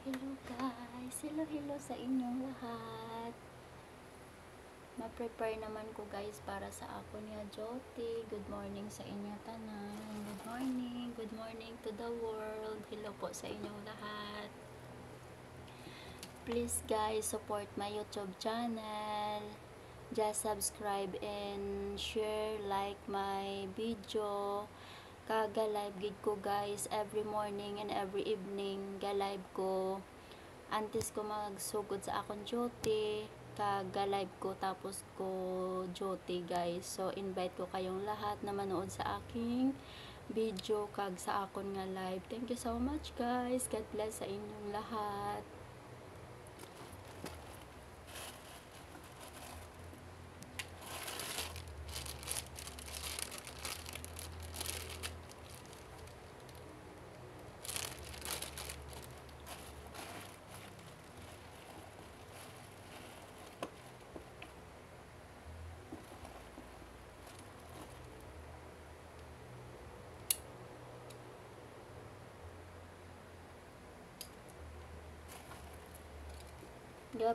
Hello guys, hello sa inyong lahat. Ma-prepare naman ko guys para sa ako niya Joti. Good morning sa inyo tanan. Good morning to the world. Hello po sa inyong lahat. Please guys, support my YouTube channel. Just subscribe and share, like my video. Kaga live gid ko guys every morning and every evening. Ga live ko antes ko magsugod sa akong duty, kaga live ko tapos ko duty guys. So invite ko kayong lahat na manood sa aking video kag sa akon nga live. Thank you so much guys. God bless sa inyong lahat.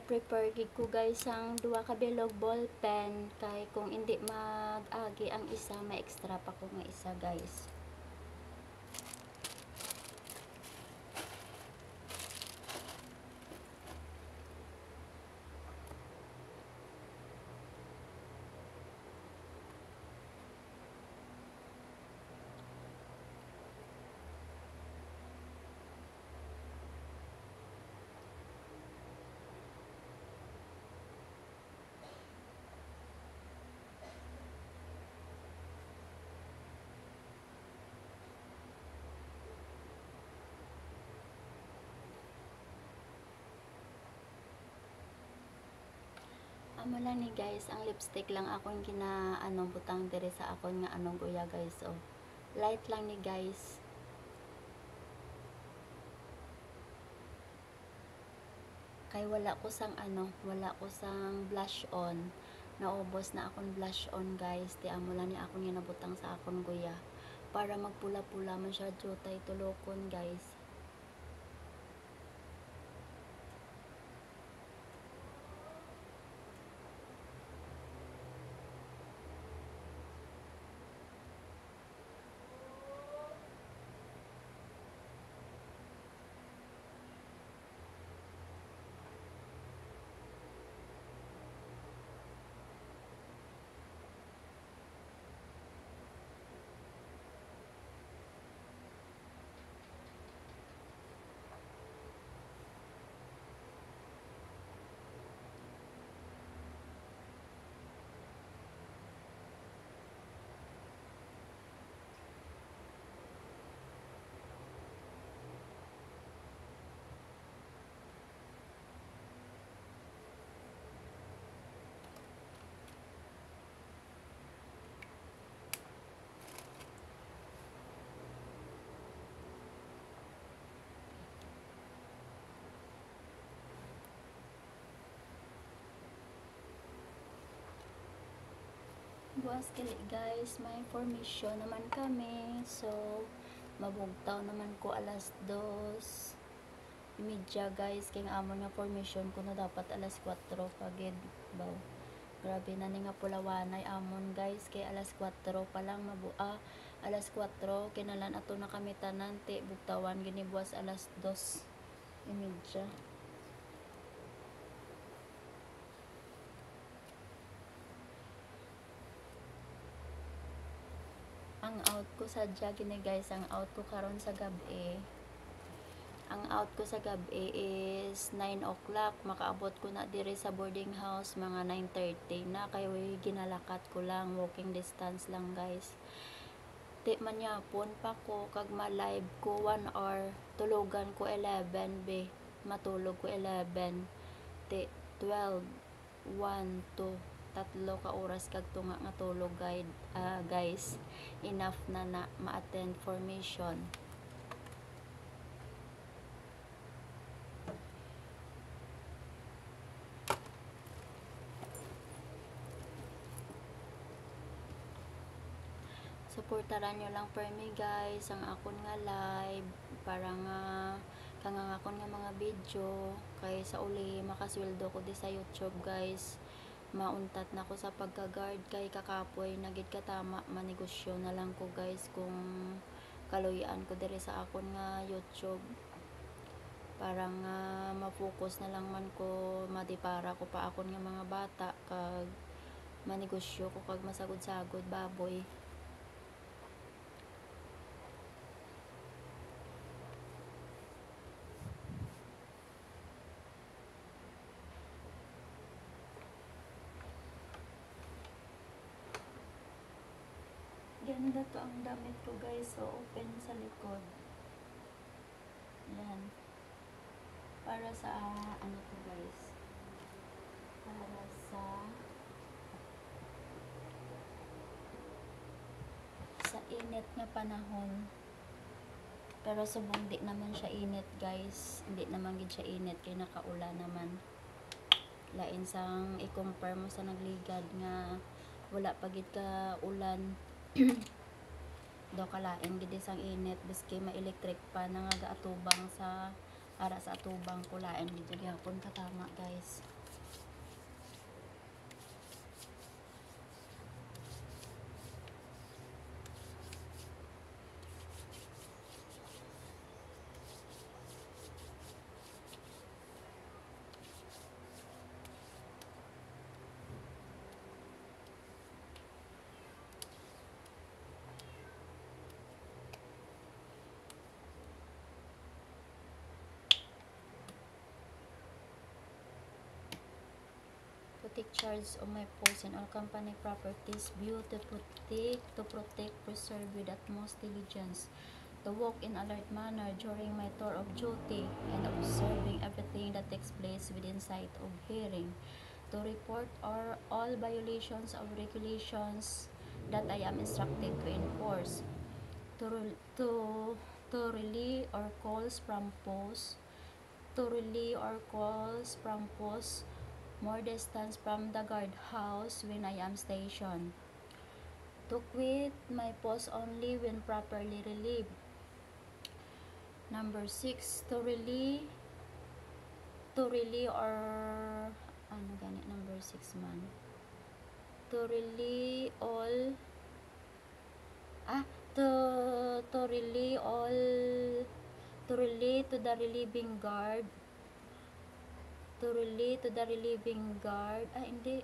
Prepare gid ko guys ang duha ka bilog ball pen kay kung hindi mag-agi ang isa, may extra pa ko nga isa guys. Amo lang ni guys, ang lipstick lang akong anong butang dire sa akon nga anong guya guys. So, light lang ni guys. Kay wala ko sang blush on. Naubos na akong blush on guys. Di amo lang ni akong ginabutang sa akon guya. Para magpula-pula man siya jutay tulokon guys. Buwas kali guys, may information naman kami. So, mabugtaw naman ko alas 2:30 guys. Kaya amon nga formation ko na dapat alas 4 pagid baw. Grabe na ni nga pulawanay amon guys. Kaya alas 4 pa lang alas 4 kinalan ato na kami tanan ti bugtawan gini buwas alas 2:30. Ang out ko sa gini guys, ang out ko karon sa gabi. Ang out ko sa gabi is 9 o'clock. Makaabot ko na dire sa boarding house mga 9:30 na, kay ginalakat ko lang, walking distance lang guys. Di man yapon pa ko kag ma-live ko 1 hour, tulugan ko 11 be. Matulog ko 11. Di 12, 1, 2, tatlo ka oras kag tunga nga tulog guys. Enough na ma-attend formation. Supportaran nyo lang per me guys ang akon nga live para nga kangangakon nga mga video kay sa uli makasweldo ko di sa YouTube guys. Mauntat na ko sa pagka-guard kay kakapoy nagid katama manegosyo na lang ko guys kung kaluyan ko dire sa akon nga YouTube. Parang ma-focus na lang man ko madipara ko pa akon nga mga bata kag manegosyo ko kag masagod-sagod baboy. Ganda to ang damit ko guys, so open sa likod. Yan. Para sa ano to guys, para sa init nga panahon. Pero subong di naman siya init guys, hindi naman gid siya init kay nakaulan naman. Lain sang i-compare mo sa nagligad nga wala pa gid ka ulan. Do kalain gid sang init biski ma-electric pa na nga gaatubang sa ara sa atubang kulain gid gyapon katama guys. To take charge of my post and all company properties, view to protect, preserve with utmost diligence, to walk in alert manner during my tour of duty, and observing everything that takes place within sight of hearing, to report all violations of regulations that I am instructed to enforce, to relay or calls from posts, more distance from the guardhouse when I am stationed, to quit my post only when properly relieved. Number 6, to relay or ano ganit number 6 man, to relay all to relay to the relieving guard, hindi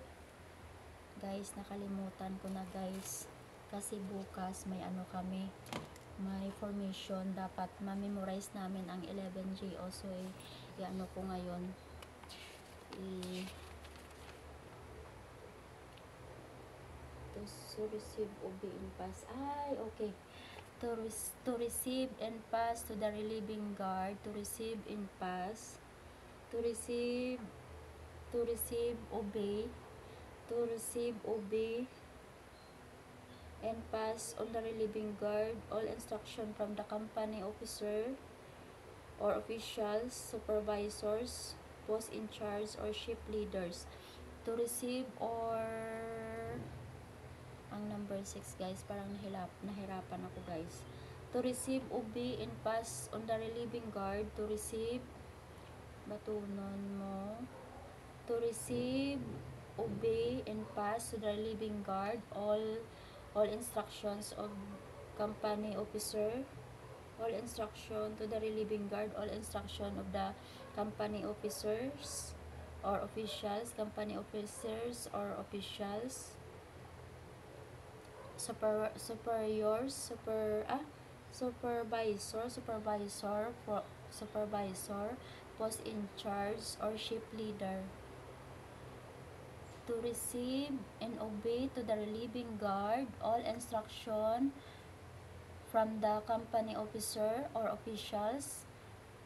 guys, nakalimutan ko na guys kasi bukas may ano kami, may formation, dapat ma-memorize namin ang 11G also i-ano ko ngayon to receive OB in pass. Okay, to receive and pass to the relieving guard, to receive in pass, to receive OB and pass on the relieving guard all instruction from the company officer or officials, supervisors, post in charge or ship leaders, to receive or ang number 6 guys, parang nahirapan ako guys, to receive OB and pass on the relieving guard, to receive batunon mo, to receive, obey, and pass to the relieving guard all instructions of company officer, all instruction to the relieving guard, all instruction of the company officers or officials, company officers or officials, supervisor, post in charge or ship leader, to receive and obey to the relieving guard all instruction from the company officer or officials,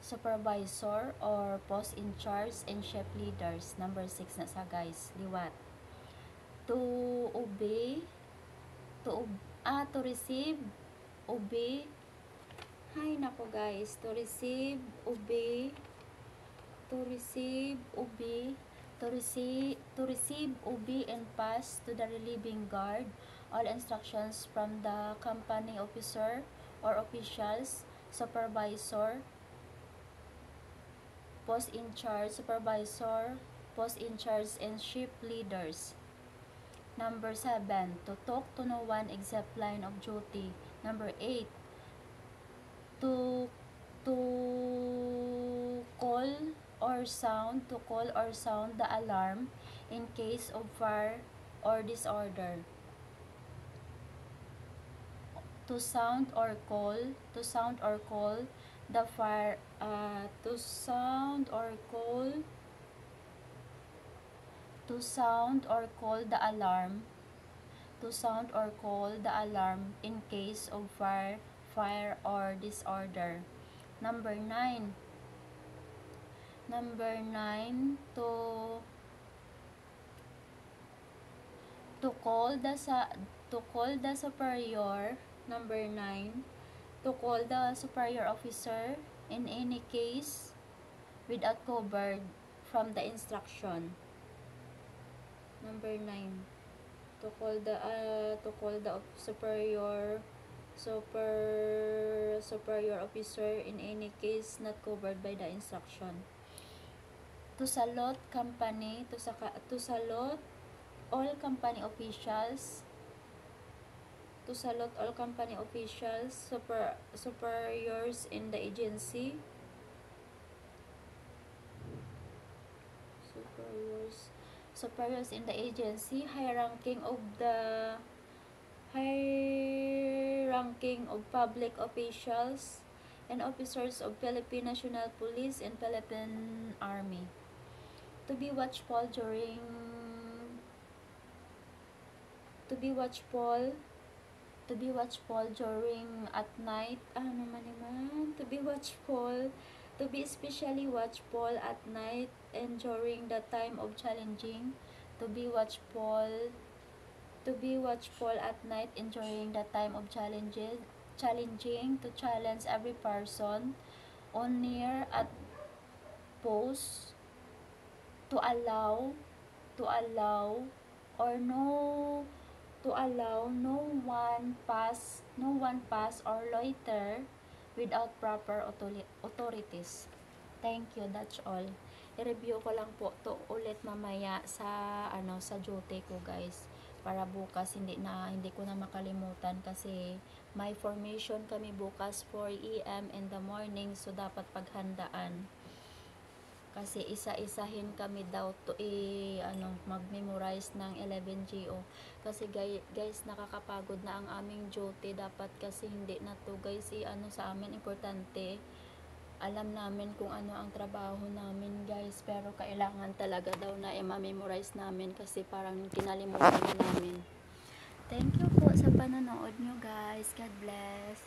supervisor or post in charge and ship leaders. Number 6 na sa guys, liwat. To obey, to receive, obey, hay nako guys, to receive, obey, and pass to the relieving guard all instructions from the company officer or officials, supervisor post in charge, supervisor, post in charge, and shift leaders. Number 7, to talk to no one except line of duty. Number 8, to call or sound the alarm in case of fire or disorder. To sound or call the fire to sound or call the alarm in case of fire or disorder. Number 9, to call the superior. Number 9, to call the superior officer in any case without covered from the instruction. Number 9, to call the superior officer in any case not covered by the instruction. To salute all company officials, superiors in the agency, high ranking of public officials and officers of Philippine National Police and Philippine Army. To be watchful during at night. To be especially watchful at night and during the time of challenging. To be watchful at night and during the time of challenging. To challenge every person on near at post. To allow no one pass or loiter without proper authorities. Thank you, that's all. I-review ko lang po to ulit mamaya sa duty ko, guys, para bukas hindi ko na makalimutan kasi may formation kami bukas 4 AM in the morning, so dapat paghandaan. Kasi isa-isahin kami daw to mag-memorize ng 11 GO. Kasi guys, nakakapagod na ang aming duty. Dapat kasi hindi na to, guys, sa amin importante. Alam namin kung ano ang trabaho namin, guys, pero kailangan talaga daw na i-memorize namin kasi parang kinalimutan na namin. Thank you po sa panonood nyo, guys. God bless.